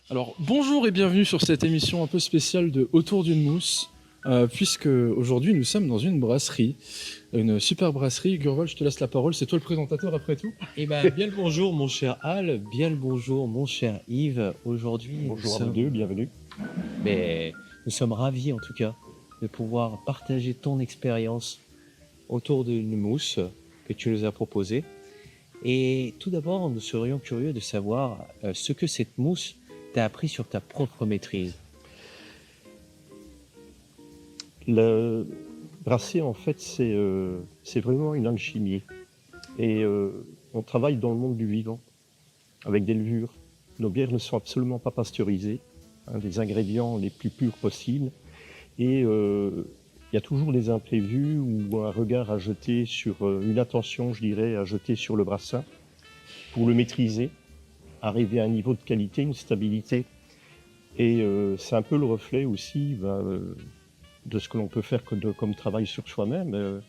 Alors bonjour et bienvenue sur cette émission un peu spéciale de Autour d'une mousse, puisque aujourd'hui nous sommes dans une brasserie, une super brasserie. Gurval, je te laisse la parole, c'est toi le présentateur après tout. Eh ben, bien le bonjour mon cher Al, bien le bonjour mon cher Yves. Aujourd'hui, Bonjour à vous deux, bienvenue. nous sommes ravis en tout cas de pouvoir partager ton expérience autour d'une mousse que tu nous as proposée. Et tout d'abord, nous serions curieux de savoir ce que cette mousse t'a appris sur ta propre maîtrise. Le brasser, en fait, c'est vraiment une alchimie. Et on travaille dans le monde du vivant, avec des levures. Nos bières ne sont absolument pas pasteurisées, des ingrédients les plus purs possibles. Et il y a toujours des imprévus ou un regard à jeter sur, une attention, je dirais, à jeter sur le brassin pour le maîtriser, arriver à un niveau de qualité, une stabilité. Et c'est un peu le reflet aussi de ce que l'on peut faire comme travail sur soi-même.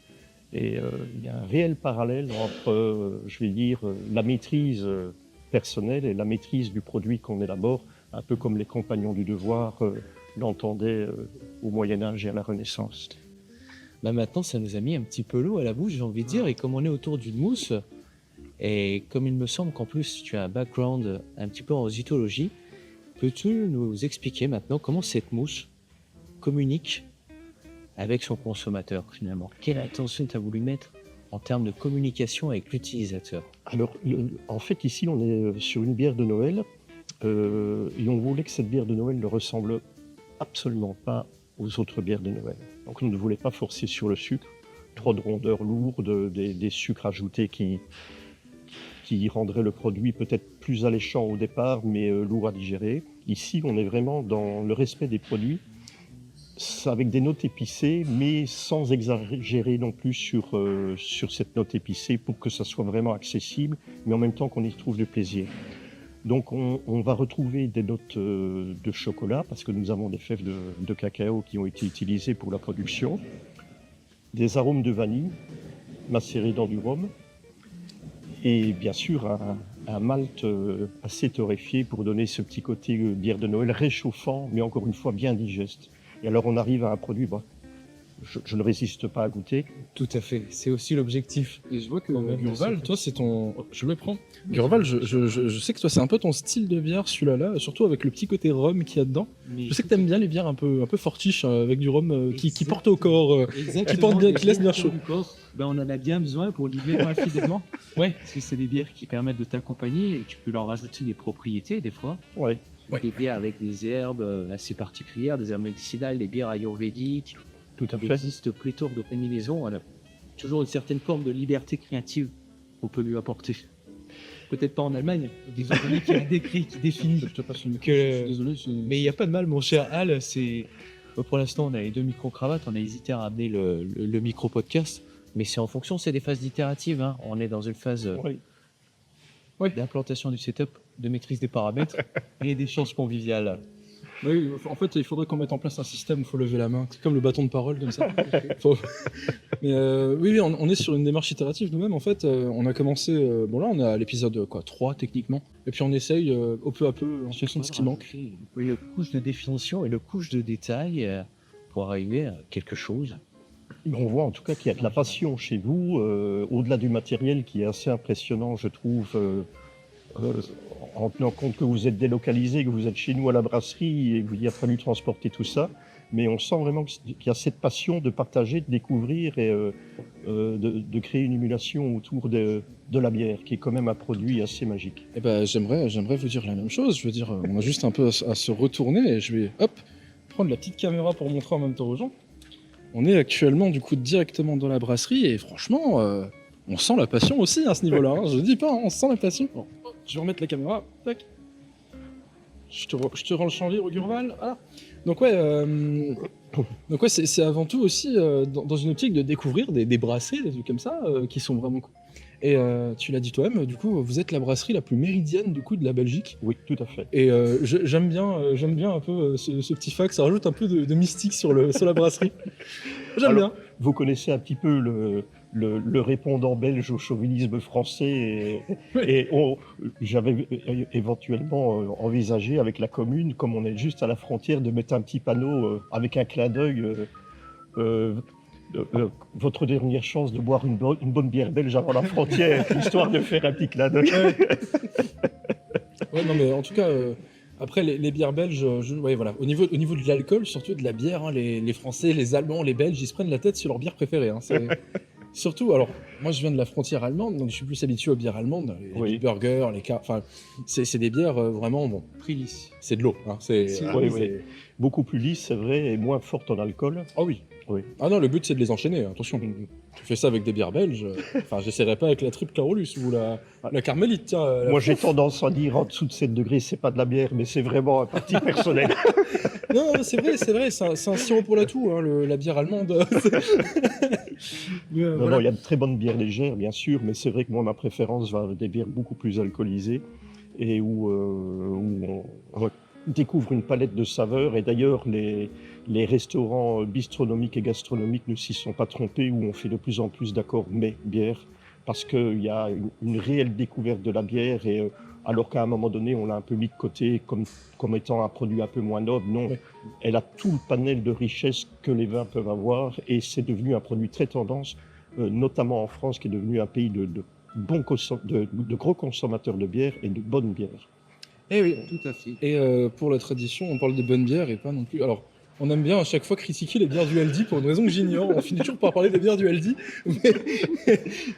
Il y a un réel parallèle entre, je vais dire, la maîtrise personnelle et la maîtrise du produit qu'on élabore, un peu comme les compagnons du devoir l'entendaient au Moyen-Âge et à la Renaissance. Bah maintenant, ça nous a mis un petit peu l'eau à la bouche, j'ai envie de dire, et comme on est autour d'une mousse, et comme il me semble qu'en plus tu as un background un petit peu en zytologie, peux-tu nous expliquer maintenant comment cette mousse communique avec son consommateur finalement? Quelle attention tu as voulu mettre en termes de communication avec l'utilisateur? Alors, en fait, ici, on est sur une bière de Noël, et on voulait que cette bière de Noël ne ressemble absolument pas aux autres bières de Noël. Donc, on ne voulait pas forcer sur le sucre, trop de rondeur lourde, des sucres ajoutés qui rendraient le produit peut-être plus alléchant au départ, mais lourd à digérer. Ici, on est vraiment dans le respect des produits, avec des notes épicées, mais sans exagérer non plus sur cette note épicée pour que ça soit vraiment accessible, mais en même temps qu'on y retrouve du plaisir. Donc on va retrouver des notes de chocolat, parce que nous avons des fèves de cacao qui ont été utilisées pour la production, des arômes de vanille macérés dans du rhum, et bien sûr un malt assez torréfié pour donner ce petit côté bière de Noël réchauffant, mais encore une fois bien digeste. Et alors on arrive à un produit, je ne résiste pas à goûter. Tout à fait, c'est aussi l'objectif. Et je vois que Gurval, toi c'est ton... Je le prends. Gurval, je sais que toi c'est un peu ton style de bière celui-là, surtout avec le petit côté rhum qu'il y a dedans. Mais Je sais que t'aimes bien les bières un peu fortiches, avec du rhum qui porte au corps, qui porte bien, qui laisse bien chaud. Ben, on en a bien besoin pour livrer moins fidèlement. Ouais. Parce que c'est des bières qui permettent de t'accompagner et tu peux leur rajouter des propriétés des fois. Ouais. Ouais. Des bières avec des herbes assez particulières, des herbes médicinales, des bières ayurvédiques. Tout à Il fait. existe pléthore de combinaisons. On a toujours une certaine forme de liberté créative qu'on peut lui apporter. Peut-être pas en Allemagne, des organismes qui a décrit, qui définit. Je te passe une... Que- Je suis désolé. Mais il n'y a pas de mal, mon cher Al. Pour l'instant, on a les deux micro-cravates. On a hésité à ramener le micro-podcast. Mais c'est en fonction, c'est des phases itératives. Hein. On est dans une phase Oui. d'implantation du setup, de maîtrise des paramètres et d'échange convivial. Oui, en fait, il faudrait qu'on mette en place un système où il faut lever la main. C'est comme le bâton de parole, comme ça. Mais oui, on est sur une démarche itérative nous-mêmes. En fait, on a commencé... bon, là, on est à l'épisode 3, techniquement. Et puis, on essaye au peu à peu, en fonction de ce qui manque. Oui, le couche de définition et le couche de détail pour arriver à quelque chose. On voit en tout cas qu'il y a de la passion chez vous, au-delà du matériel qui est assez impressionnant, je trouve, en tenant compte que vous êtes délocalisé, que vous êtes chez nous à la brasserie et qu'il a fallu transporter tout ça. Mais on sent vraiment qu'il y a cette passion de partager, de découvrir et de créer une émulation autour de la bière, qui est quand même un produit assez magique. Eh ben, j'aimerais vous dire la même chose. Je veux dire, on a juste un peu à se retourner et je vais, hop, prendre la petite caméra pour montrer en même temps aux gens. On est actuellement, du coup, directement dans la brasserie et franchement, on sent la passion aussi à ce niveau-là. Hein. Je dis pas, on sent la passion. Bon, je vais remettre la caméra. Tac. Je te rends le chanvier au Gurval. Voilà. Donc ouais, c'est avant tout aussi dans une optique de découvrir des brasseries, des trucs comme ça, qui sont vraiment cool. Et tu l'as dit toi-même, du coup, vous êtes la brasserie la plus méridienne du coup de la Belgique. Oui, tout à fait. Et j'aime bien un peu ce petit fact, ça rajoute un peu de mystique sur la brasserie. J'aime Alors, bien. Vous connaissez un petit peu le répondant belge au chauvinisme français. J'avais éventuellement envisagé avec la commune, comme on est juste à la frontière, de mettre un petit panneau avec un clin d'œil. Votre dernière chance de boire une bonne bière belge avant la frontière, histoire de faire un petit clin d'œil. Ouais, non, mais en tout cas, après, les bières belges, ouais, voilà. Au niveau de l'alcool, surtout de la bière, hein, les Français, les Allemands, les Belges, ils se prennent la tête sur leur bière préférée. Hein. Surtout, alors, moi, je viens de la frontière allemande, donc je suis plus habitué aux bières allemandes. Les burgers, enfin, c'est des bières vraiment, bon, c'est de l'eau. Hein. Oui. Beaucoup plus lisse, c'est vrai, et moins forte en alcool. Ah oui. Oui. Ah non, le but c'est de les enchaîner, attention. Tu fais ça avec des bières belges, enfin j'essaierai pas avec la triple Carolus ou la Carmélite, tiens. Moi j'ai tendance à dire en dessous de 7 degrés, c'est pas de la bière, mais c'est vraiment un parti personnel. Non, c'est vrai, c'est un sirop pour la toux, hein, la bière allemande. Non, il y a de très bonnes bières légères, bien sûr, mais c'est vrai que moi ma préférence va vers des bières beaucoup plus alcoolisées et où on découvre une palette de saveurs. Et d'ailleurs, les restaurants bistronomiques et gastronomiques ne s'y sont pas trompés, où on fait de plus en plus d'accords mets-bière, parce qu'il y a une réelle découverte de la bière, et alors qu'à un moment donné, on l'a un peu mis de côté comme étant un produit un peu moins noble. Non, oui. Elle a tout le panel de richesses que les vins peuvent avoir, et c'est devenu un produit très tendance, notamment en France, qui est devenu un pays de gros consommateurs de bière et de bonnes bières. Eh oui, tout à fait. Et pour la tradition, on parle de bonnes bières et pas non plus. Alors, on aime bien à chaque fois critiquer les bières du Aldi pour une raison que j'ignore. On finit toujours par parler des bières du Aldi.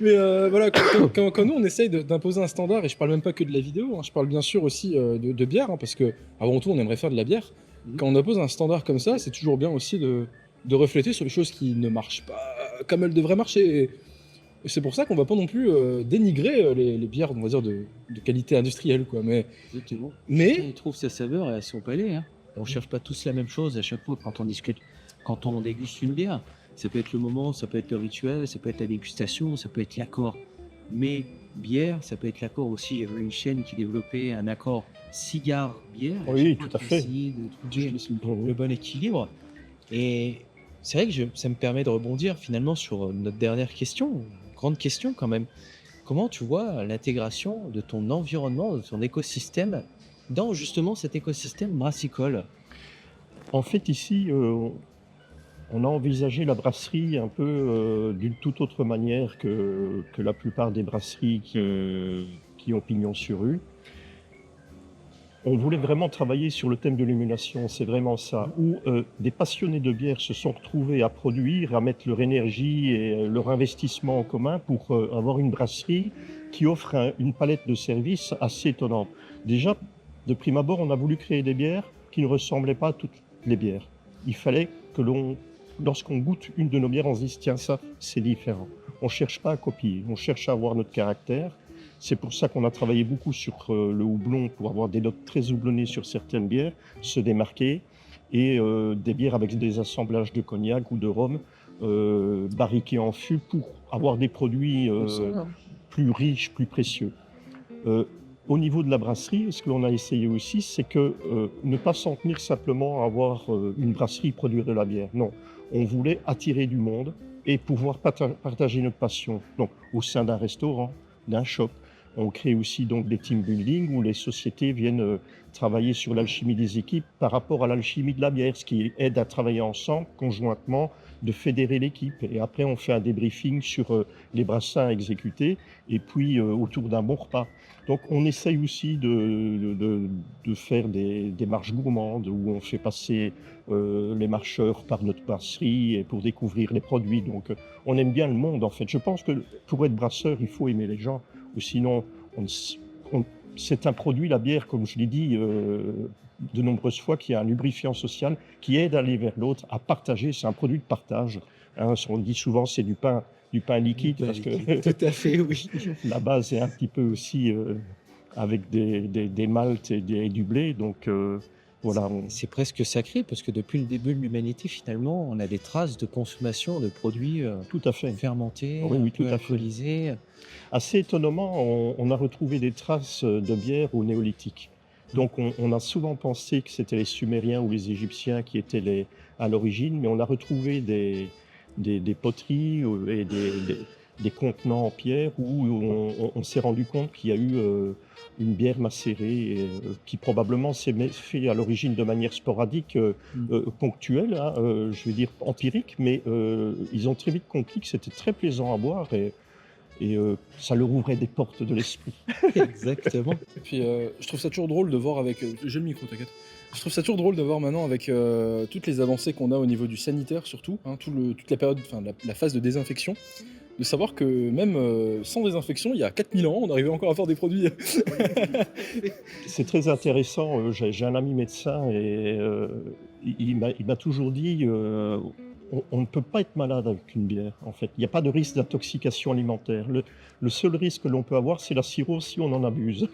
Mais voilà, quand nous on essaye d'imposer un standard, et je parle même pas que de la vidéo, hein, je parle bien sûr aussi de bière, hein, parce que avant tout on aimerait faire de la bière. Quand on impose un standard comme ça, c'est toujours bien aussi de refléter sur les choses qui ne marchent pas comme elles devraient marcher. Et c'est pour ça qu'on va pas non plus dénigrer les bières, on va dire, de qualité industrielle, quoi. Mais il trouve sa saveur et son palais. Hein. On cherche pas tous la même chose à chaque fois quand on discute, quand on déguste une bière. Ça peut être le moment, ça peut être le rituel, ça peut être la dégustation, ça peut être l'accord. Mais bière, ça peut être l'accord aussi. Il y avait une chaîne qui développait un accord cigare-bière. Oui, tout à fait. De trouver le bon équilibre. Et c'est vrai que ça me permet de rebondir finalement sur notre dernière question, grande question quand même. Comment tu vois l'intégration de ton environnement, de ton écosystème, dans justement cet écosystème brassicole? En fait, ici, on a envisagé la brasserie un peu d'une toute autre manière que la plupart des brasseries qui ont pignon sur rue. On voulait vraiment travailler sur le thème de l'émulation, c'est vraiment ça, où des passionnés de bière se sont retrouvés à produire, à mettre leur énergie et leur investissement en commun pour avoir une brasserie qui offre une palette de services assez étonnante. Déjà, de prime abord, on a voulu créer des bières qui ne ressemblaient pas à toutes les bières. Il fallait que lorsqu'on goûte une de nos bières, on se dise « tiens, ça, c'est différent ». On ne cherche pas à copier, on cherche à avoir notre caractère. C'est pour ça qu'on a travaillé beaucoup sur le houblon, pour avoir des notes très houblonnées sur certaines bières, se démarquer, et des bières avec des assemblages de cognac ou de rhum barriqués en fût pour avoir des produits plus riches, plus précieux. Au niveau de la brasserie, ce que l'on a essayé aussi, c'est que ne pas s'en tenir simplement à avoir une brasserie produire de la bière. Non, on voulait attirer du monde et pouvoir partager notre passion. Donc, au sein d'un restaurant, d'un shop. On crée aussi donc des team building où les sociétés viennent travailler sur l'alchimie des équipes par rapport à l'alchimie de la bière, ce qui aide à travailler ensemble, conjointement, de fédérer l'équipe. Et après, on fait un débriefing sur les brassins exécutés et puis autour d'un bon repas. Donc, on essaye aussi de faire des marches gourmandes où on fait passer les marcheurs par notre brasserie et pour découvrir les produits. Donc, on aime bien le monde, en fait. Je pense que pour être brasseur, il faut aimer les gens. Ou sinon, c'est un produit, la bière, comme je l'ai dit de nombreuses fois, qui a un lubrifiant social, qui aide à aller vers l'autre, à partager. C'est un produit de partage. Hein, on dit souvent c'est du pain liquide, parce que tout à fait, oui. La base est un petit peu aussi avec des maltes et du blé. Donc voilà. C'est presque sacré, parce que depuis le début de l'humanité, finalement, on a des traces de consommation de produits tout à fait fermentés, oui, tout à alcoolisés. Assez étonnamment, on a retrouvé des traces de bière au néolithique. Donc on a souvent pensé que c'était les Sumériens ou les Égyptiens qui étaient à l'origine, mais on a retrouvé des poteries et des contenants en pierre où on s'est rendu compte qu'il y a eu une bière macérée qui probablement s'est fait à l'origine de manière sporadique, ponctuelle, hein, je vais dire empirique, mais ils ont très vite compris que c'était très plaisant à boire et ça leur ouvrait des portes de l'esprit. Exactement. Et puis je trouve ça toujours drôle de voir avec... j'ai le micro, t'inquiète. Je trouve ça toujours drôle de voir maintenant avec toutes les avancées qu'on a au niveau du sanitaire surtout, hein, toute la période, enfin la phase de désinfection, de savoir que même sans désinfection, il y a 4000 ans, on arrivait encore à faire des produits. C'est très intéressant. J'ai un ami médecin et il m'a toujours dit on ne peut pas être malade avec une bière, en fait. Il n'y a pas de risque d'intoxication alimentaire. Le seul risque que l'on peut avoir, c'est la cirrhose si on en abuse.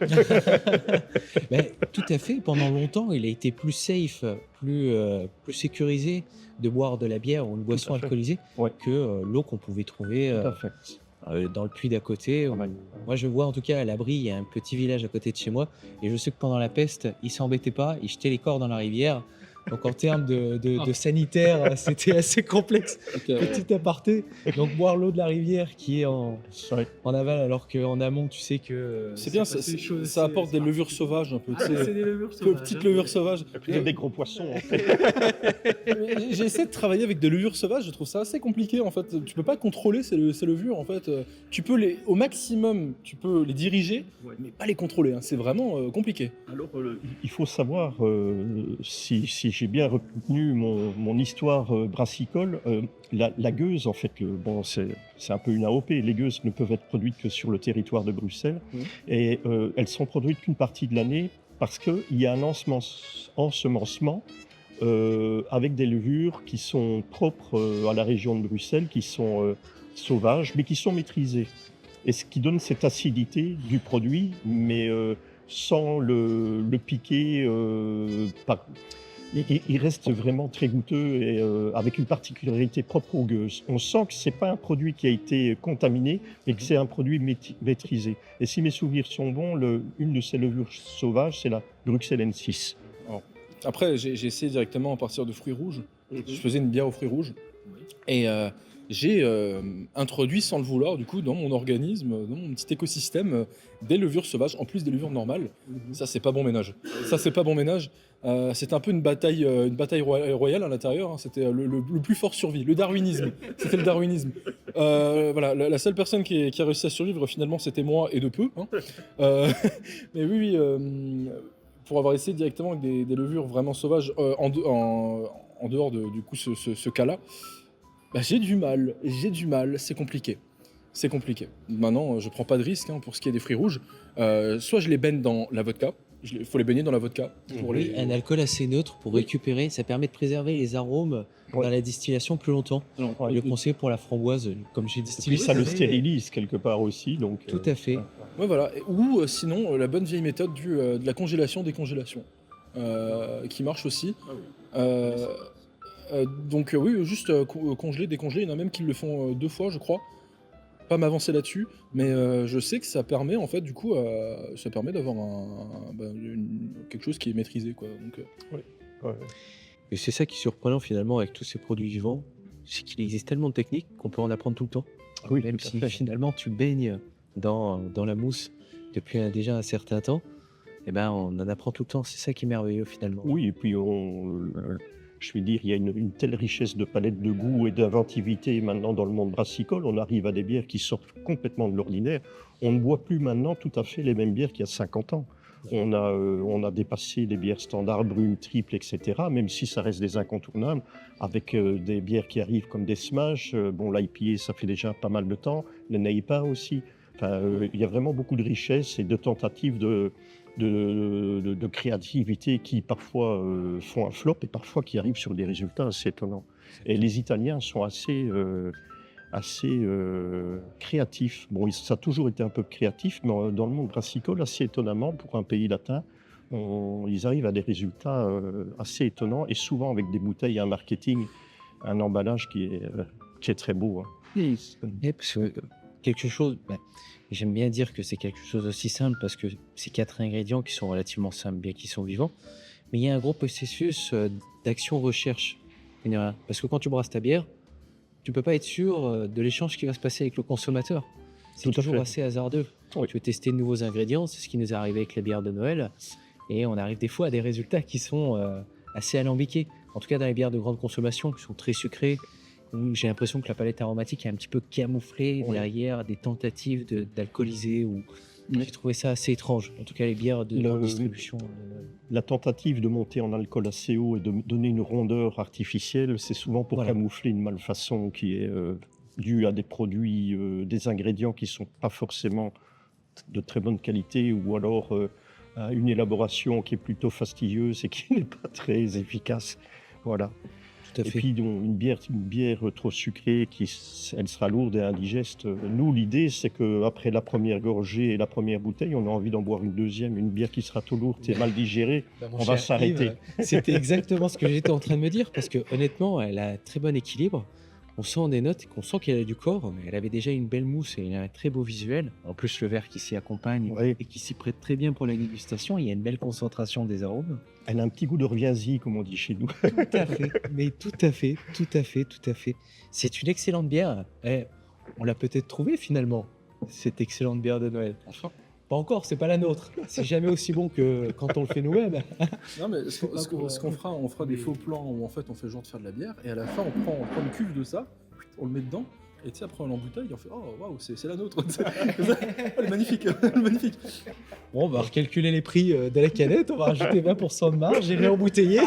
Mais tout à fait. Pendant longtemps, il a été plus safe, plus sécurisé de boire de la bière ou une boisson à fait. alcoolisée Ouais. que l'eau qu'on pouvait trouver Tout à fait. dans le puits d'à côté. Ouais. Moi, je vois en tout cas à l'abri, il y a un petit village à côté de chez moi. Et je sais que pendant la peste, ils s'embêtaient pas, ils jetaient les corps dans la rivière. Donc en termes de sanitaire, c'était assez complexe. Petit aparté. Donc boire l'eau de la rivière qui est en aval, alors qu'en amont, tu sais que... C'est bien, ça apporte des levures sauvages un peu. C'est des levures sauvages. Petites levures sauvages. Plutôt des gros poissons, en fait. J'ai essayé de travailler avec des levures sauvages, je trouve ça assez compliqué en fait. Tu peux pas contrôler ces levures en fait. Tu peux au maximum, tu peux les diriger, mais pas les contrôler. Hein. C'est vraiment compliqué. Alors, il faut savoir, si j'ai bien retenu mon histoire brassicole, la gueuse, en fait, bon, c'est un peu une AOP. Les gueuses ne peuvent être produites que sur le territoire de Bruxelles. Et elles sont produites qu'une partie de l'année parce qu'il y a un ensemencement avec des levures qui sont propres à la région de Bruxelles, qui sont sauvages, mais qui sont maîtrisées. Et ce qui donne cette acidité du produit, mais sans le piquer. Il reste vraiment très goûteux et avec une particularité propre aux gueuses. On sent que ce n'est pas un produit qui a été contaminé, mais que c'est un produit maîtrisé. Et si mes souvenirs sont bons, une de ces levures sauvages, c'est la Bruxelles N6. Après, j'ai essayé directement à partir de fruits rouges. Je faisais une bière aux fruits rouges. Et j'ai introduit sans le vouloir, du coup, dans mon organisme, dans mon petit écosystème, des levures sauvages, en plus des levures normales. Ça, c'est pas bon ménage. C'était un peu une bataille royale à l'intérieur. Hein. C'était le plus fort survit, le darwinisme. C'était le darwinisme. Voilà, la seule personne qui a réussi à survivre, finalement, c'était moi et de peu. Hein. Mais oui, pour avoir essayé directement avec des levures vraiment sauvages, en dehors de du coup, ce cas-là, bah, j'ai du mal, c'est compliqué. C'est compliqué. Maintenant, je prends pas de risque hein, pour ce qui est des fruits rouges. Soit je les baigne dans la vodka, il faut les baigner dans la vodka. Oui, un alcool assez neutre pour récupérer, ça permet de préserver les arômes dans la distillation plus longtemps. Le conseil pour la framboise, comme j'ai Et distillé. puis ça le stérilise quelque part aussi. Donc, Tout à fait. Ouais, voilà. Ou sinon, la bonne vieille méthode de la congélation-décongélation, qui marche aussi. Donc oui, juste congeler, décongeler. Il y en a même qui le font 2 fois, je crois. Pas m'avancer là-dessus, mais je sais que ça permet en fait du coup, ça permet d'avoir quelque chose qui est maîtrisé quoi. Donc, Et c'est ça qui est surprenant finalement avec tous ces produits vivants, c'est qu'il existe tellement de techniques qu'on peut en apprendre tout le temps. Oui, Même tout à si fait. finalement tu baignes dans la mousse depuis déjà un certain temps, eh ben on en apprend tout le temps. C'est ça qui est merveilleux finalement. Oui, et puis je vais dire, il y a une telle richesse de palette de goût et d'inventivité maintenant dans le monde brassicole. On arrive à des bières qui sortent complètement de l'ordinaire. On ne boit plus maintenant tout à fait les mêmes bières qu'il y a 50 ans. On a dépassé les bières standards, brunes, triples, etc., même si ça reste des incontournables, avec des bières qui arrivent comme des Smash. Bon, l'IPA, ça fait déjà pas mal de temps. Le Neipa aussi. Enfin, il y a vraiment beaucoup de richesse et de tentatives de créativité qui parfois font un flop et parfois qui arrivent sur des résultats assez étonnants. Et les Italiens sont assez créatifs. Bon, ça a toujours été un peu créatif, mais dans le monde brassicole, assez étonnamment, pour un pays latin, ils arrivent à des résultats assez étonnants et souvent avec des bouteilles, un marketing, un emballage qui est très beau. Hein. Et parce que quelque chose, j'aime bien dire que c'est quelque chose aussi simple parce que c'est 4 ingrédients qui sont relativement simples, bien qu'ils sont vivants, mais il y a un gros processus d'action-recherche. Parce que quand tu brasses ta bière, tu peux pas être sûr de l'échange qui va se passer avec le consommateur. C'est Tout à toujours fait. assez hasardeux. Oui. Tu veux tester de nouveaux ingrédients, c'est ce qui nous est arrivé avec la bière de Noël. Et on arrive des fois à des résultats qui sont assez alambiqués. En tout cas, dans les bières de grande consommation, qui sont très sucrées, où j'ai l'impression que la palette aromatique est un petit peu camouflée Oui. derrière des tentatives d'alcooliser. Ou... Oui. J'ai trouvé ça assez étrange. En tout cas, les bières de grande distribution. La tentative de monter en alcool assez haut et de donner une rondeur artificielle, c'est souvent pour Voilà. camoufler une malfaçon qui est due à des produits, des ingrédients qui sont pas forcément de très bonne qualité, ou alors à une élaboration qui est plutôt fastidieuse et qui n'est pas très efficace. Voilà. Tout à Et fait. puis donc, une bière trop sucrée, elle sera lourde et indigeste. Nous, l'idée, c'est qu'après la première gorgée et la première bouteille, on a envie d'en boire une deuxième. Une bière qui sera trop lourde et mal digérée, on va s'arrêter. C'était exactement ce que j'étais en train de me dire, parce que honnêtement, elle a un très bon équilibre. On sent des notes, qu'on sent qu'elle a du corps, mais elle avait déjà une belle mousse et un très beau visuel. En plus, le verre qui s'y accompagne Ouais. et qui s'y prête très bien pour la dégustation, il y a une belle concentration des arômes. Elle a un petit goût de reviens-y, comme on dit chez nous. Tout à fait, mais tout à fait, tout à fait, tout à fait. C'est une excellente bière. On l'a peut-être trouvée finalement, cette excellente bière de Noël. Enfin. Pas encore, c'est pas la nôtre. C'est jamais aussi bon que quand on le fait nous-mêmes. Non, mais ce qu'on fera, on fera des faux plans où en fait on fait genre de faire de la bière et à la fin on prend une cuve de ça, on le met dedans et tu sais après on l'embouteille et on fait oh waouh c'est la nôtre. Elle est magnifique, elle est magnifique. Bon, on va recalculer les prix de la canette, on va rajouter 20% de marge et réembouteiller.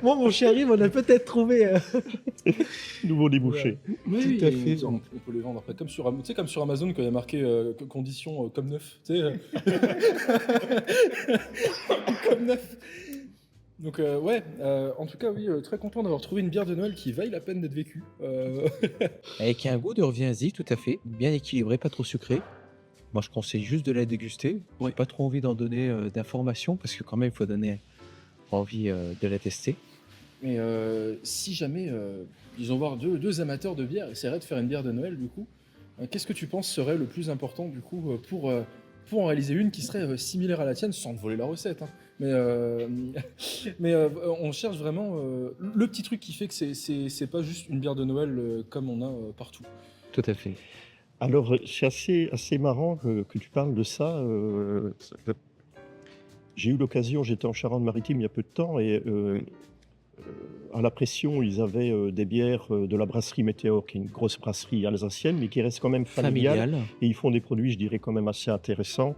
Bon, mon chéri, on a peut-être trouvé. Nouveau débouché. Oui, Tout à fait. On peut les vendre après comme sur, tu sais, comme sur Amazon quand il y a marqué condition comme neuf, tu sais. Comme neuf. Donc ouais, en tout cas oui, très content d'avoir trouvé une bière de Noël qui vaille la peine d'être vécue. Avec un goût de reviens-y, tout à fait. Bien équilibré, pas trop sucré. Moi, je conseille juste de la déguster. J'ai pas trop envie d'en donner d'informations parce que quand même, il faut donner envie de la tester. Mais si jamais ils ont voir deux amateurs de bière essaieraient de faire une bière de Noël du coup, qu'est-ce que tu penses serait le plus important du coup pour en réaliser une qui serait similaire à la tienne sans te voler la recette, hein. Mais on cherche vraiment le petit truc qui fait que c'est pas juste une bière de Noël comme on a partout. Tout à fait. Alors, c'est assez marrant que tu parles de ça. J'ai eu l'occasion, j'étais en Charente-Maritime il y a peu de temps, et à la Pression, ils avaient des bières de la brasserie Météor, qui est une grosse brasserie alsacienne, mais qui reste quand même familiale. Familial. Et ils font des produits, je dirais, quand même assez intéressants,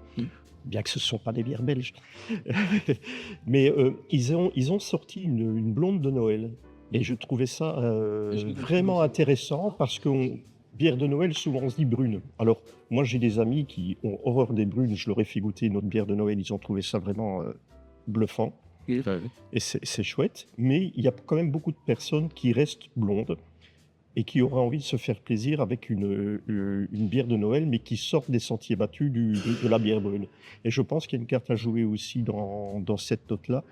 bien que ce ne sont pas des bières belges. Mais ils ont sorti une blonde de Noël. Et je trouvais ça vraiment intéressant parce que bière de Noël, souvent on se dit brune. Alors, moi j'ai des amis qui ont horreur des brunes, je leur ai fait goûter notre bière de Noël, ils ont trouvé ça vraiment bluffant. Et c'est chouette. Mais il y a quand même beaucoup de personnes qui restent blondes et qui auraient envie de se faire plaisir avec une bière de Noël, mais qui sortent des sentiers battus de la bière brune. Et je pense qu'il y a une carte à jouer aussi dans cette note-là.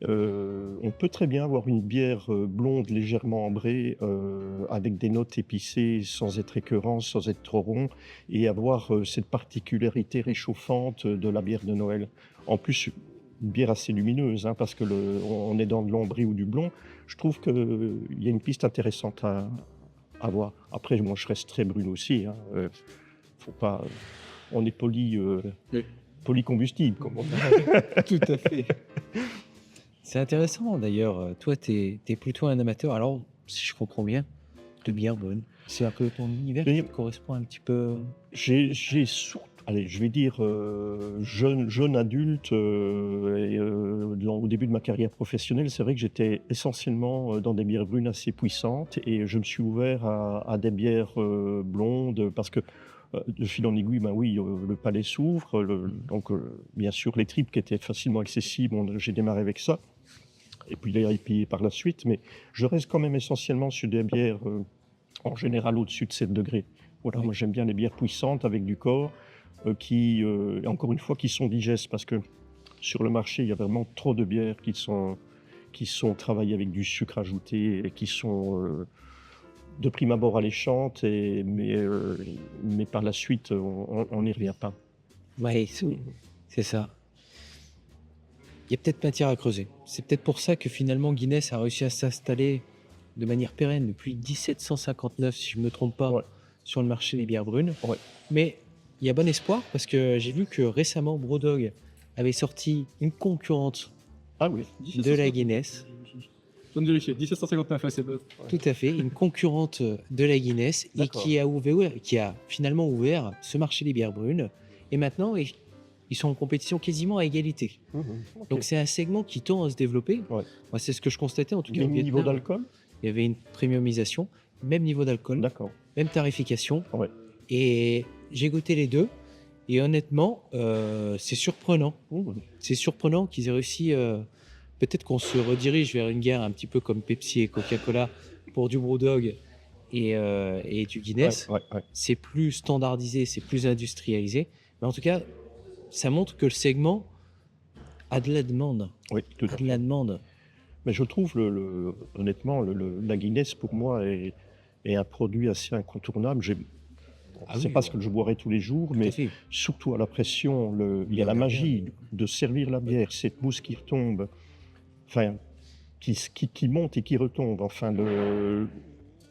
On peut très bien avoir une bière blonde légèrement ambrée avec des notes épicées sans être écœurant, sans être trop rond, et avoir cette particularité réchauffante de la bière de Noël. En plus, une bière assez lumineuse, hein, parce que on est dans de l'ambré ou du blond. Je trouve qu'il y a une piste intéressante à voir. Après, moi, je reste très brune aussi. Hein. Faut pas, on est polycombustible, comme on dit. Tout à fait. C'est intéressant d'ailleurs. Toi, tu es plutôt un amateur, alors si je comprends bien, de bière bonne. C'est un peu ton univers qui te correspond un petit peu. J'ai surtout, allez, je vais dire jeune adulte, au début de ma carrière professionnelle, c'est vrai que j'étais essentiellement dans des bières brunes assez puissantes et je me suis ouvert à des bières blondes parce que de fil en aiguille, ben oui, le palais s'ouvre, donc bien sûr les tripes qui étaient facilement accessibles, j'ai démarré avec ça. Et puis les IPA par la suite, mais je reste quand même essentiellement sur des bières en général au-dessus de 7 degrés. Voilà, moi j'aime bien les bières puissantes avec du corps, qui, encore une fois, qui sont digestes, parce que sur le marché, il y a vraiment trop de bières qui sont travaillées avec du sucre ajouté et qui sont de prime abord alléchantes, mais par la suite, on n'y revient pas. Oui, c'est ça. Il y a peut-être matière à creuser. C'est peut-être pour ça que finalement Guinness a réussi à s'installer de manière pérenne depuis 1759, si je ne me trompe pas, Ouais. sur le marché des bières brunes. Ouais. Mais il y a bon espoir parce que j'ai vu que récemment, BrewDog avait sorti une concurrente Ah oui. de la Guinness. Je viens de vérifier, 1759, ouais, c'est bon. Tout à fait, une concurrente de la Guinness et D'accord. qui a finalement ouvert ce marché des bières brunes. Et maintenant, ils sont en compétition quasiment à égalité. Ok. Donc c'est un segment qui tend à se développer. Ouais. Moi, c'est ce que je constatais en tout cas. Même au niveau Vietnam. d'alcool? Il y avait une premiumisation, même niveau d'alcool, D'accord. même tarification. Ouais. Et j'ai goûté les deux. Et honnêtement, c'est surprenant. C'est surprenant qu'ils aient réussi. Peut-être qu'on se redirige vers une guerre un petit peu comme Pepsi et Coca-Cola pour du BrewDog et du Guinness. Ouais. C'est plus standardisé, c'est plus industrialisé. Mais en tout cas, ça montre que le segment a de la demande. Oui, tout à A fait. de la demande. Mais je trouve, honnêtement, la Guinness, pour moi, est un produit assez incontournable. Ah C'est oui, pas ce que je boirais tous les jours, Tout à mais fait. surtout à la pression, il y a la la magie de servir la bière, cette mousse qui retombe, enfin, qui monte et qui retombe. Enfin,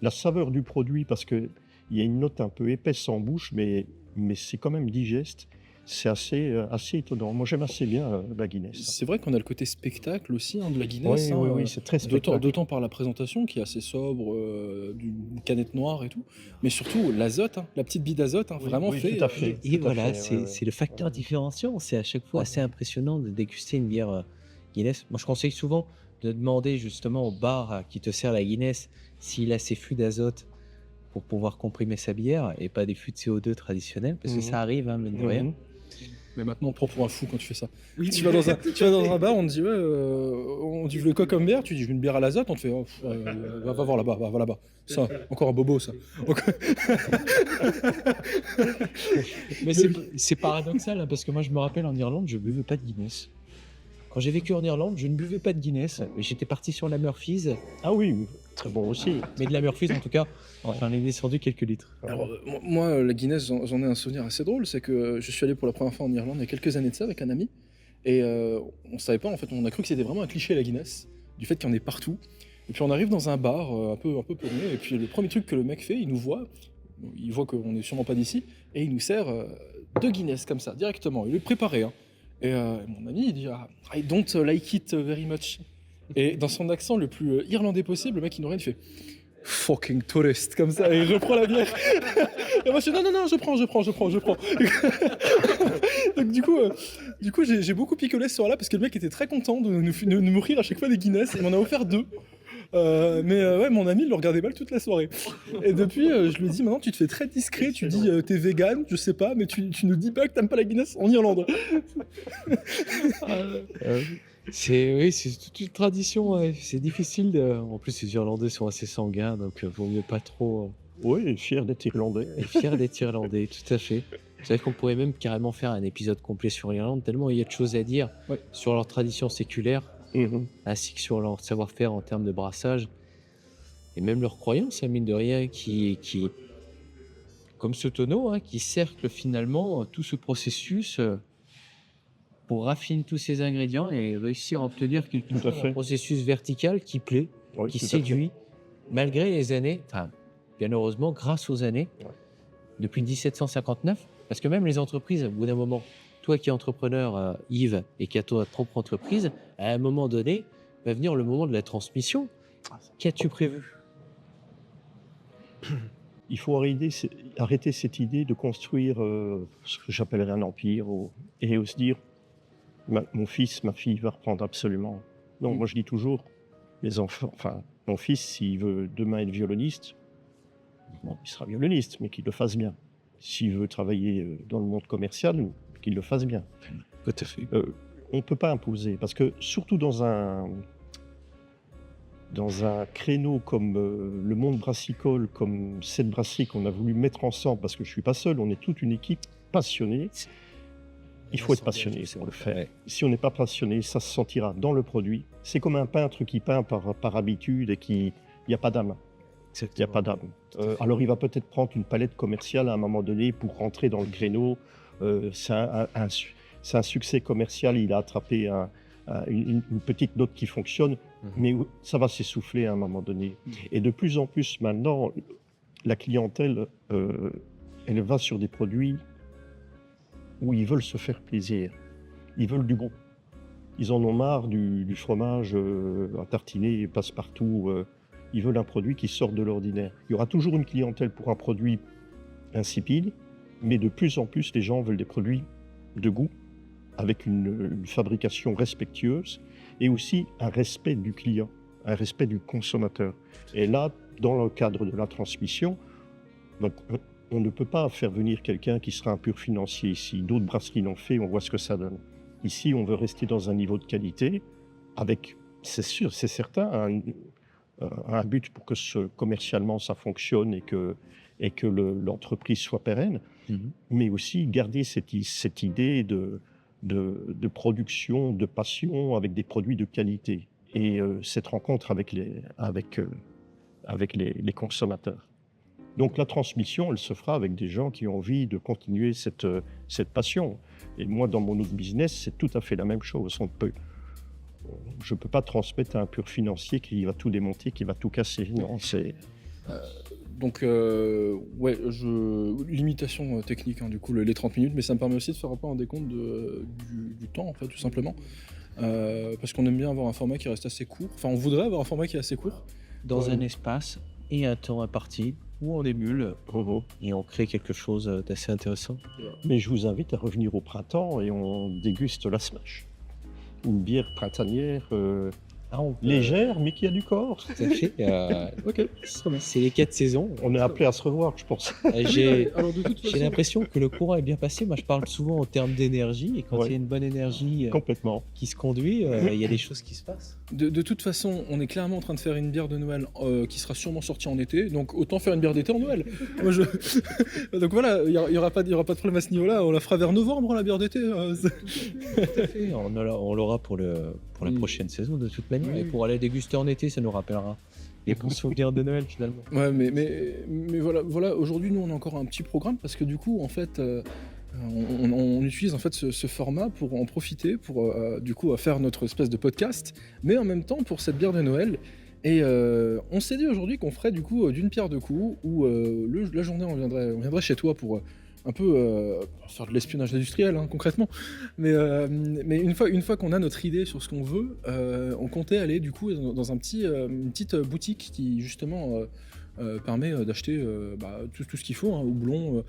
la saveur du produit, parce qu'il y a une note un peu épaisse en bouche, mais c'est quand même digeste. C'est assez étonnant. Moi, j'aime assez bien la Guinness. C'est vrai qu'on a le côté spectacle aussi de la Guinness. Oui, c'est très spectaculaire. D'autant par la présentation qui est assez sobre, d'une canette noire et tout. Mais surtout l'azote, la petite bille d'azote, vraiment Oui, fait. tout à fait. Et tout à voilà, fait, ouais. c'est le facteur différenciant. C'est à chaque fois assez impressionnant de déguster une bière Guinness. Moi, je conseille souvent de demander justement au bar qui te sert la Guinness s'il a ses fûts d'azote pour pouvoir comprimer sa bière et pas des fûts de CO2 traditionnels, parce que ça arrive, mine de rien. Mhm. Mais maintenant, on te prend pour un fou quand tu fais ça. Tu vas dans un bar, on te dit, ouais, on dit, vous voulez quoi comme bière? Tu dis, je veux une bière à l'azote. On te fait, oh, va voir là-bas, va là-bas. Ça, encore un bobo, ça. Mais c'est paradoxal, parce que moi, je me rappelle en Irlande, je ne buvais pas de Guinness. Quand j'ai vécu en Irlande, je ne buvais pas de Guinness. Mais j'étais parti sur la Murphy's. Ah oui, très bon aussi. Mais de la Murphy's, en tout cas, j'en ai descendu quelques litres. Alors, moi, la Guinness, j'en ai un souvenir assez drôle. C'est que je suis allé pour la première fois en Irlande il y a quelques années de ça avec un ami. Et on savait pas, en fait, on a cru que c'était vraiment un cliché la Guinness, du fait qu'il y en ait partout. Et puis on arrive dans un bar un peu paumé. Et puis le premier truc que le mec fait, il nous voit. Il voit qu'on n'est sûrement pas d'ici. Et il nous sert 2 Guinness comme ça, directement. Il est préparé. Et mon ami, il dit I don't like it very much. Et dans son accent le plus irlandais possible, le mec il nous regarde, il fait fucking tourist, comme ça, et il reprend la bière. Et moi je dis non, je prends. Donc du coup j'ai beaucoup picolé ce soir-là parce que le mec était très content de nous offrir à chaque fois des Guinness. Il m'en a offert 2. Ouais, mon ami il le regardait mal toute la soirée. Et depuis, je lui dis maintenant tu te fais très discret, tu dis t'es vegan, je sais pas, mais tu nous dis pas que t'aimes pas la Guinness en Irlande. C'est toute une tradition. C'est difficile. En plus, les Irlandais sont assez sanguins, donc vaut mieux pas trop. Oui, fier d'être irlandais. Et fier d'être Irlandais, tout à fait. Vous savez qu'on pourrait même carrément faire un épisode complet sur l'Irlande, tellement il y a de choses à dire sur leur tradition séculaire, ainsi que sur leur savoir-faire en termes de brassage, et même leurs croyances, mine de rien, qui comme ce tonneau, qui cercle finalement tout ce processus pour raffiner tous ces ingrédients et réussir à obtenir quelque chose, un processus vertical qui plaît, Oui, qui tout à séduit, malgré les années, enfin, bien heureusement, grâce aux années, depuis 1759, parce que même les entreprises, au bout d'un moment, toi qui es entrepreneur, Yves, et qui as ta propre entreprise, à un moment donné, va venir le moment de la transmission. Qu'as-tu prévu? Il faut arrêter cette idée de construire ce que j'appellerais un empire et se dire mon fils, ma fille va reprendre absolument. Non, moi je dis toujours, les enfants, enfin, mon fils, s'il veut demain être violoniste, bon, il sera violoniste, mais qu'il le fasse bien. S'il veut travailler dans le monde commercial, qu'il le fasse bien. Tout à fait. On ne peut pas imposer, parce que surtout dans un créneau comme le monde brassicole, comme cette brasserie qu'on a voulu mettre ensemble, parce que je ne suis pas seul, on est toute une équipe passionnée. Il faut être passionné pour le faire. Ouais. Si on n'est pas passionné, ça se sentira dans le produit. C'est comme un peintre qui peint par habitude et il n'y a pas d'âme. Il n'y a pas d'âme. Alors il va peut-être prendre une palette commerciale à un moment donné pour rentrer dans le créneau. C'est un succès commercial. Il a attrapé une petite note qui fonctionne, mais ça va s'essouffler à un moment donné. Et de plus en plus maintenant, la clientèle, elle va sur des produits où ils veulent se faire plaisir. Ils veulent du bon. Ils en ont marre du fromage à tartiner passe-partout. Ils veulent un produit qui sort de l'ordinaire. Il y aura toujours une clientèle pour un produit insipide, mais de plus en plus, les gens veulent des produits de goût, avec une fabrication respectueuse et aussi un respect du client, un respect du consommateur. Et là, dans le cadre de la transmission, on ne peut pas faire venir quelqu'un qui sera un pur financier ici. D'autres brasseries l'ont fait, on voit ce que ça donne. Ici, on veut rester dans un niveau de qualité avec, c'est sûr, c'est certain, un but pour que commercialement ça fonctionne et que l'entreprise soit pérenne, mais aussi garder cette idée de production, de passion avec des produits de qualité et cette rencontre avec les consommateurs. Donc la transmission, elle se fera avec des gens qui ont envie de continuer cette passion. Et moi, dans mon autre business, c'est tout à fait la même chose. Je ne peux pas transmettre à un pur financier qui va tout démonter, qui va tout casser. Non, c'est... Donc, ouais, limitation technique, hein, du coup, les 30 minutes, mais ça me permet aussi de faire un peu un décompte du temps, en fait, tout simplement. Parce qu'on aime bien avoir un format qui reste assez court. Enfin, on voudrait avoir un format qui est assez court. Dans un espace et un temps imparti où on émule et on crée quelque chose d'assez intéressant. Mais je vous invite à revenir au printemps et on déguste la Smash. Une bière printanière légère, mais qui a du corps. Tout à fait. Ok, C'est les 4 saisons. On est appelé à se revoir, je pense. J'ai alors de toute façon, l'impression que le courant est bien passé. Moi, je parle souvent en termes d'énergie. Et quand il y a une bonne énergie Complètement. qui se conduit, il y a des choses qui se passent. de toute façon, on est clairement en train de faire une bière de Noël qui sera sûrement sortie en été, donc autant faire une bière d'été en Noël. Moi, donc voilà, il y aura pas de problème à ce niveau-là. On la fera vers novembre, la bière d'été. Tout à fait. On l'aura pour la prochaine saison de toute manière. Oui. Et pour aller déguster en été, ça nous rappellera les bons souvenirs de Noël finalement. Ouais, mais voilà, aujourd'hui, nous, on a encore un petit programme parce que du coup, en fait, on utilise en fait ce format pour en profiter, pour du coup faire notre espèce de podcast, mais en même temps pour cette bière de Noël. Et on s'est dit aujourd'hui qu'on ferait du coup d'une pierre deux coups, où la journée on viendrait chez toi pour un peu faire de l'espionnage industriel, hein, concrètement. Mais une fois qu'on a notre idée sur ce qu'on veut, on comptait aller du coup dans une petite boutique qui justement permet d'acheter tout ce qu'il faut, hein, houblon,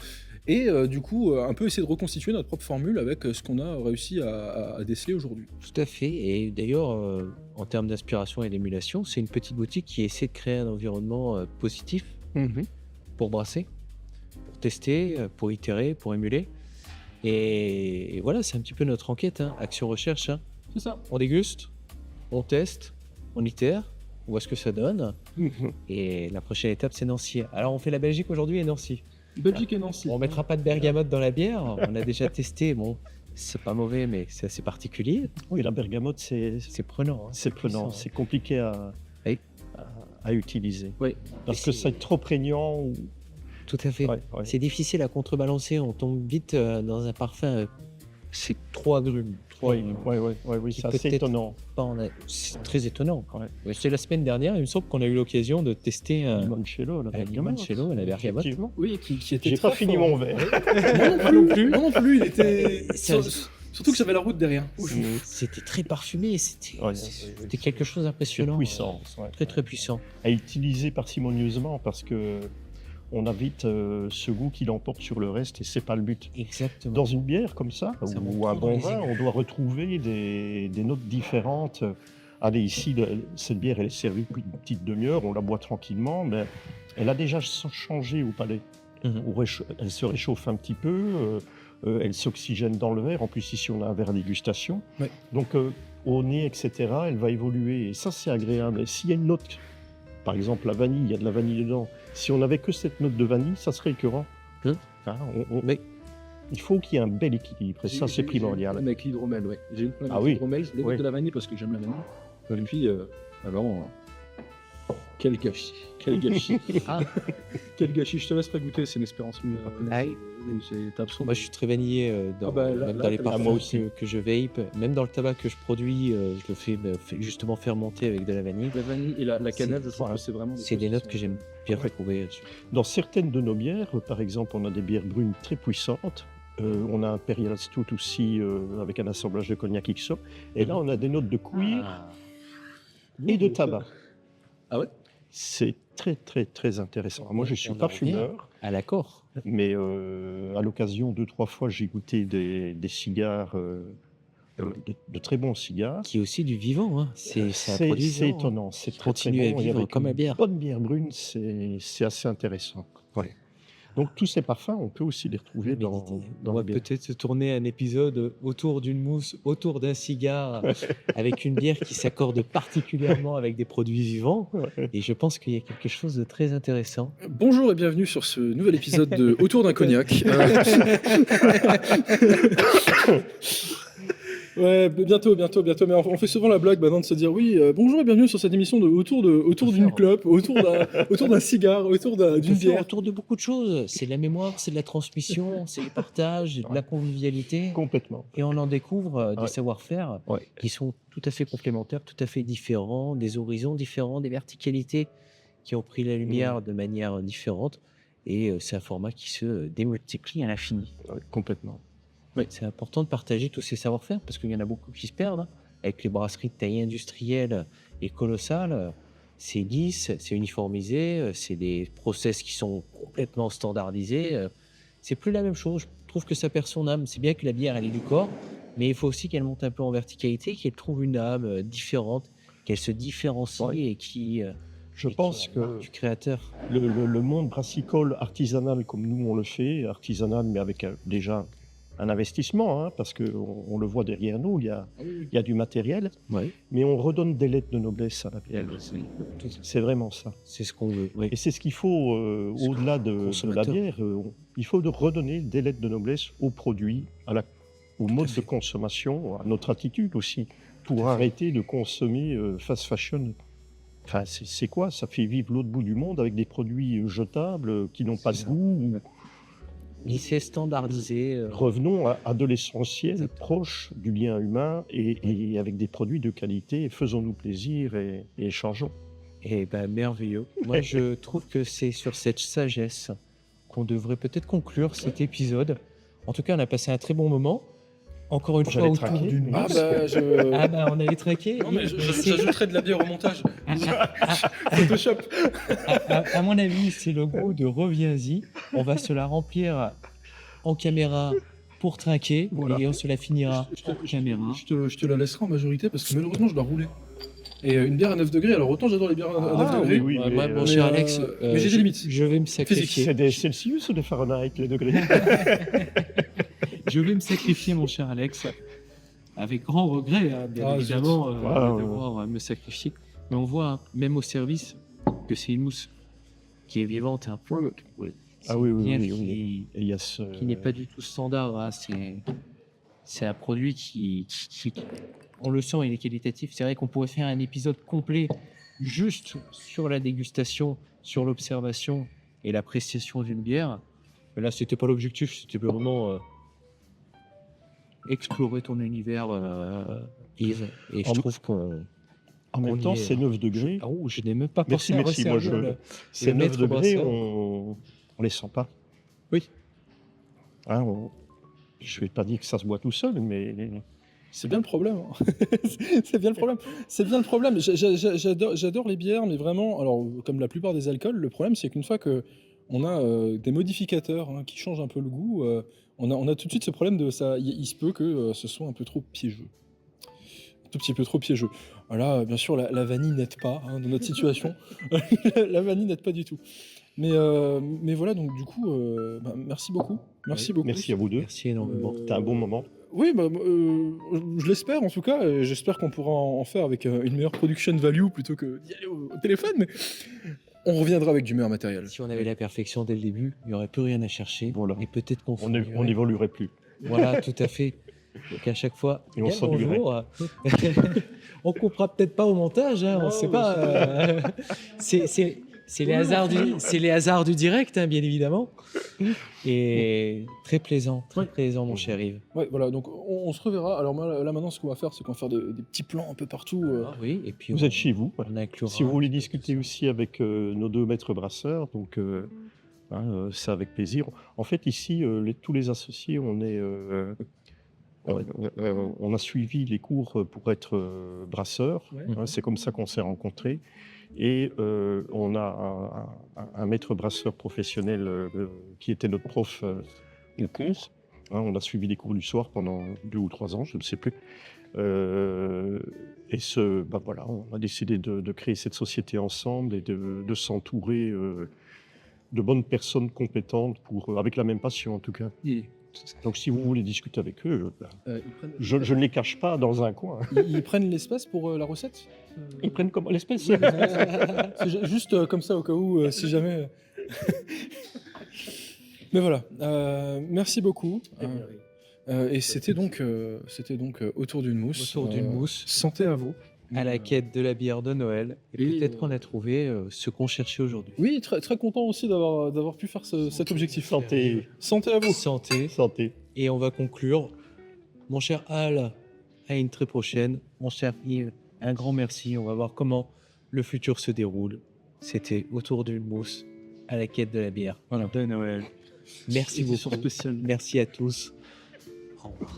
et du coup un peu essayer de reconstituer notre propre formule avec ce qu'on a réussi à déceler aujourd'hui. Tout à fait. Et d'ailleurs, en termes d'inspiration et d'émulation, c'est une petite boutique qui essaie de créer un environnement positif pour brasser, pour tester, pour itérer, pour émuler. Et voilà, c'est un petit peu notre enquête, hein. Action recherche. Hein. C'est ça. On déguste, on teste, on itère, on voit ce que ça donne. Et la prochaine étape, c'est Nancy. Alors, on fait la Belgique aujourd'hui et Nancy. Belgique et Nancy. On mettra pas de bergamote dans la bière. On a déjà testé. Bon, c'est pas mauvais, mais c'est assez particulier. Oui, la bergamote, c'est prenant. Hein. c'est prenant, puissant. c'est compliqué Oui. à utiliser. Oui. Parce que c'est trop prégnant. Tout à fait. Ouais. C'est difficile à contrebalancer. On tombe vite dans un parfum. C'est trop agrume. Oui, Qui c'est assez peut-être étonnant. C'est très étonnant. Ouais. Ouais, c'est la semaine dernière, il me semble qu'on a eu l'occasion de tester un Limoncello, la bergamote. limoncello à la bergamote. Effectivement. Oui, qui était J'ai très pas fini fort. mon verre. Moi non plus. Moi non plus. Il était. Ça- Surtout que j'avais la route derrière. C'était très parfumé. C'était Ouais, c'était quelque chose C'est d'impressionnant. puissant. Ouais. Très très puissant. À utiliser parcimonieusement parce que on a vite ce goût qui l'emporte sur le reste et c'est pas le but. Exactement. Dans une bière comme ça, Ça monte ou un trop dans bon les vin, aigus. on doit retrouver des notes différentes. Allez, ici, cette bière, elle est servie depuis une petite demi-heure, on la boit tranquillement, mais elle a déjà changé au palais. Elle se réchauffe un petit peu, elle s'oxygène dans le verre. En plus, ici, on a un verre à dégustation. Ouais. Donc, au nez, etc., elle va évoluer. Et ça, c'est agréable. Et s'il y a une note, par exemple, la vanille, il y a de la vanille dedans. Si on n'avait que cette note de vanille, ça serait écœurant. Hein, Mais il faut qu'il y ait un bel équilibre. Et ça, c'est primordial. Avec l'hydromel, ouais. J'ai une problème Ah avec oui. l'hydromel. Je voulais Oui. mettre de la vanille parce que j'aime la vanille. Et puis, alors, Quel gâchis. Quel gâchis. Ah, Quel gâchis. Je te laisse pas goûter, c'est une espérance. T'as absolument. moi, je suis très vanillé Ah bah, là, même là, dans les t'as- parfums moi aussi. que je vape, même dans le tabac que je produis, je le fais justement fermenter avec de la vanille. La vanille et la cannelle, je trouve voilà. que c'est vraiment. C'est des choses notes qui que j'aime bien retrouver là-dessus. Dans certaines de nos bières, par exemple, on a des bières brunes très puissantes. On a Imperial Stout aussi avec un assemblage de cognac XO. Et là, on a des notes de cuir Ah, et de tabac. Ah ouais. C'est très, très, très intéressant. Alors, moi, je ne suis On pas en revient. fumeur, à l'accord. mais à l'occasion, 2-3 fois, j'ai goûté des cigares, de très bons cigares. Qui est aussi du vivant, hein. C'est un produit C'est vivant, hein. étonnant, c'est Qui très, très continue à bon. Et vivre avec comme une la bière. bonne bière brune, c'est assez intéressant. Ouais. Donc tous ces parfums, on peut aussi les retrouver dans On va la bière. peut-être se tourner un épisode autour d'une mousse, autour d'un cigare, avec une bière qui s'accorde particulièrement avec des produits vivants. Ouais. Et je pense qu'il y a quelque chose de très intéressant. Bonjour et bienvenue sur ce nouvel épisode de Autour d'un cognac. Ouais, bientôt. Mais on fait souvent la blague maintenant de se dire oui, bonjour et bienvenue sur cette émission de autour d'une clope, autour d'un cigare, On d'une peut faire bière. autour de beaucoup de choses. C'est de la mémoire, c'est de la transmission, c'est du partage, de la convivialité. Complètement. Et on en découvre des Ouais. savoir-faire Ouais. qui sont tout à fait complémentaires, tout à fait différents, des horizons différents, des verticalités qui ont pris la lumière de manière différente. Et c'est un format qui se démultiplie à l'infini. Ouais, complètement. C'est important de partager tous ces savoir-faire parce qu'il y en a beaucoup qui se perdent. Hein. Avec les brasseries de taille industrielle et colossale, c'est lisse, c'est uniformisé, c'est des process qui sont complètement standardisés. C'est plus la même chose. Je trouve que ça perd son âme. C'est bien que la bière, elle ait du corps, mais il faut aussi qu'elle monte un peu en verticalité, qu'elle trouve une âme différente, qu'elle se différencie Ouais. et qui. Je et qui pense est la marque que du créateur. le monde brassicole artisanal comme nous on le fait, artisanal mais avec déjà un investissement, hein, parce qu'on le voit derrière nous, il y a du matériel, Ouais. mais on redonne des lettres de noblesse à la bière. C'est vraiment ça. C'est ce qu'on veut. Oui. Et c'est ce qu'il faut, au-delà de la consommateur. bière, il faut redonner des lettres de noblesse aux produits, au mode de consommation, à notre attitude aussi, pour arrêter de consommer fast fashion. Enfin, c'est quoi? Ça fait vivre l'autre bout du monde avec des produits jetables qui n'ont pas de ça. goût. Et c'est standardisé. Revenons à de l'essentiel, proche du lien humain et avec des produits de qualité. Faisons-nous plaisir et échangeons. Eh ben, merveilleux. Moi, je trouve que c'est sur cette sagesse qu'on devrait peut-être conclure cet épisode. En tout cas, on a passé un très bon moment. Encore une fois, J'allais autour traquer, d'une mais- Ah mousse. bah je. Ah bah, on allait traquer. Non mais Mais j'ajouterai de la bière au montage. Photoshop. à mon avis, c'est le goût de Reviens-y. On va se la remplir en caméra pour trinquer Voilà. et on se la finira Je te- en caméra. Je te la laisserai en majorité parce que malheureusement je dois rouler. Et une bière à 9 degrés, alors autant j'adore les bières à 9 Ah, degrés. oui, Ouais, mais, moi, mon mais, cher Alex, mais j'ai des limites. je vais me sacrifier. C'est des Celsius ou des Fahrenheit, les degrés? Je vais me sacrifier, mon cher Alex, avec grand regret, hein, bien Ah, évidemment, zut. de Wow. devoir me sacrifier. Mais on voit, hein, même au service, que c'est une mousse qui est vivante et un point. Ah oui, oui, Bien oui, qui- oui. Et il y a ce... qui n'est pas du tout standard. Hein. C'est un produit On le sent, il est qualitatif. C'est vrai qu'on pourrait faire un épisode complet juste sur la dégustation, sur l'observation et l'appréciation d'une bière. Mais là, c'était pas l'objectif, c'était vraiment explorer ton univers, Yves. Et je En- trouve qu'on. En même on y temps, est. c'est 9 degrés. Ah, oh, je n'ai même pas Merci, pensé à merci. Moi, resservir c'est 9 maître degrés, brasseur. on les sent pas. Oui. Hein, je vais pas dire que ça se boit tout seul, mais C'est bien le problème. hein. C'est bien le problème. C'est bien le problème. J'adore les bières, mais vraiment, alors comme la plupart des alcools, le problème c'est qu'une fois que on a des modificateurs hein, qui changent un peu le goût, on a tout de suite ce problème de ça. Il se peut que ce soit un peu trop piégeux. Un tout petit peu trop piégeux. Là, bien sûr, la vanille n'aide pas hein, dans notre situation. La vanille n'aide pas du tout. Mais voilà, donc du coup, merci beaucoup. Merci beaucoup. merci à vous deux. Merci énormément. C'était un bon moment. Oui, je l'espère en tout cas. Et j'espère qu'on pourra en faire avec une meilleure production value plutôt que d'y aller au téléphone. Mais on reviendra avec du meilleur matériel. Si on avait la perfection dès le début, il n'y aurait plus rien à chercher. Voilà. Et peut-être qu'on On n'évoluerait plus. Voilà, tout à fait. Donc à chaque fois, Et on bien sent du bonjour. On coupera peut-être pas au montage, hein, on ne sait pas. C'est les hasards du direct, hein, bien évidemment. Et très plaisant, mon cher Yves. Ouais, voilà, donc on se reverra. Alors moi, là maintenant, ce qu'on va faire, c'est qu'on va faire des petits plans un peu partout. Ah oui, et puis Vous êtes chez vous. on inclura Si vous voulez un petit peu discuter ça. aussi avec nos 2 maîtres brasseurs, donc c'est avec plaisir. En fait, ici, tous les associés, on a suivi les cours pour être brasseur. Ouais. C'est comme ça qu'on s'est rencontrés. Et on a un maître brasseur professionnel qui était notre prof au cours. On a suivi les cours du soir pendant 2 ou 3 ans, je ne sais plus. Et voilà, on a décidé de créer cette société ensemble et de s'entourer de bonnes personnes compétentes avec la même passion en tout cas. Donc si vous voulez discuter avec eux, je ne les cache pas dans un coin. Ils prennent l'espace pour la recette. Ils prennent comme l'espèce. C'est juste comme ça au cas où, si jamais. Mais voilà, merci beaucoup. Et c'était donc autour d'une mousse. Autour d'une mousse. Santé à vous. À la quête de la bière de Noël. Et peut-être qu'on a trouvé ce qu'on cherchait aujourd'hui. Oui, très, très content aussi d'avoir pu faire cet objectif. Santé. Santé à vous. Santé. Santé. Et on va conclure. Mon cher Al, à une très prochaine. Mon cher Yves, un grand merci. On va voir comment le futur se déroule. C'était autour d'une mousse à la quête de la bière. Voilà. De Noël. Merci beaucoup. Spécial. Merci à tous. Au revoir.